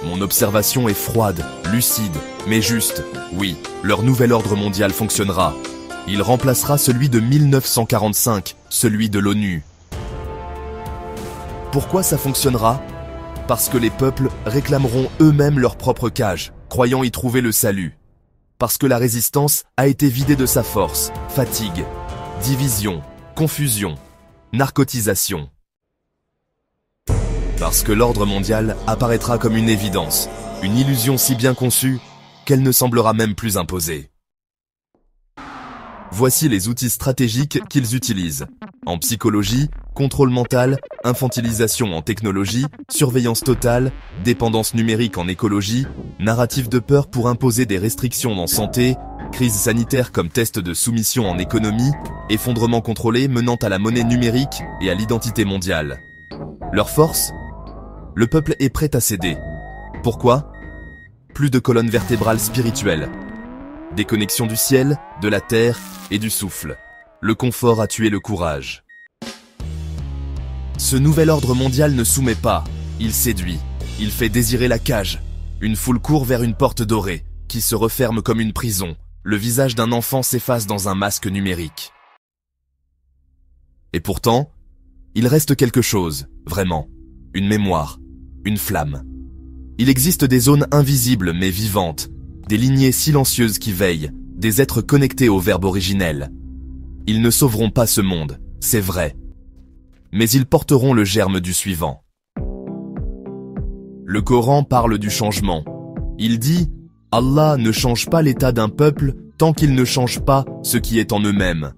Mon observation est froide, lucide, mais juste. Oui, leur nouvel ordre mondial fonctionnera. Il remplacera celui de 1945, celui de l'ONU. Pourquoi ça fonctionnera? Parce que les peuples réclameront eux-mêmes leur propre cage, croyant y trouver le salut. Parce que la résistance a été vidée de sa force, fatigue, division, confusion, narcotisation. Parce que l'ordre mondial apparaîtra comme une évidence, une illusion si bien conçue qu'elle ne semblera même plus imposée. Voici les outils stratégiques qu'ils utilisent. En psychologie, contrôle mental, infantilisation en technologie, surveillance totale, dépendance numérique en écologie, narratif de peur pour imposer des restrictions en santé, crise sanitaire comme test de soumission en économie, effondrement contrôlé menant à la monnaie numérique et à l'identité mondiale. Leur force? Le peuple est prêt à céder. Pourquoi? Plus de colonne vertébrale spirituelle. Déconnexion du ciel, de la terre et du souffle. Le confort a tué le courage. Ce nouvel ordre mondial ne soumet pas, il séduit. Il fait désirer la cage. Une foule court vers une porte dorée, qui se referme comme une prison. Le visage d'un enfant s'efface dans un masque numérique. Et pourtant, il reste quelque chose, vraiment. Une mémoire, une flamme. Il existe des zones invisibles mais vivantes, des lignées silencieuses qui veillent, des êtres connectés au verbe originel. Ils ne sauveront pas ce monde, c'est vrai. Mais ils porteront le germe du suivant. Le Coran parle du changement. Il dit « Allah ne change pas l'état d'un peuple tant qu'il ne change pas ce qui est en eux-mêmes ».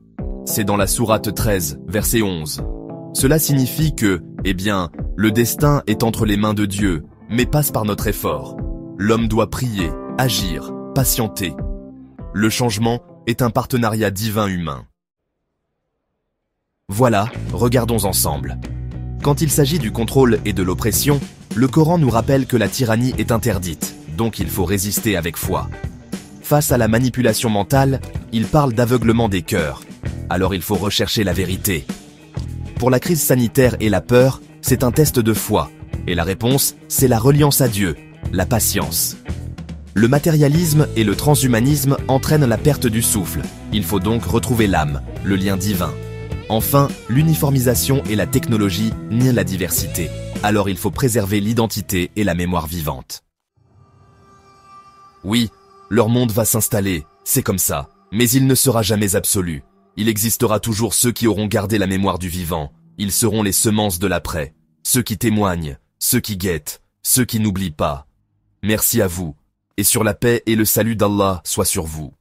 C'est dans la sourate 13, verset 11. Cela signifie que, le destin est entre les mains de Dieu, mais passe par notre effort. L'homme doit prier, agir, patienter. Le changement est un partenariat divin-humain. Voilà, regardons ensemble. Quand il s'agit du contrôle et de l'oppression, le Coran nous rappelle que la tyrannie est interdite, donc il faut résister avec foi. Face à la manipulation mentale, il parle d'aveuglement des cœurs. Alors il faut rechercher la vérité. Pour la crise sanitaire et la peur, c'est un test de foi. Et la réponse, c'est la reliance à Dieu, la patience. Le matérialisme et le transhumanisme entraînent la perte du souffle. Il faut donc retrouver l'âme, le lien divin. Enfin, l'uniformisation et la technologie nient la diversité. Alors il faut préserver l'identité et la mémoire vivante. Oui, leur monde va s'installer, c'est comme ça. Mais il ne sera jamais absolu. Il existera toujours ceux qui auront gardé la mémoire du vivant. Ils seront les semences de l'après. Ceux qui témoignent, ceux qui guettent, ceux qui n'oublient pas. Merci à vous. Et sur la paix et le salut d'Allah soit sur vous.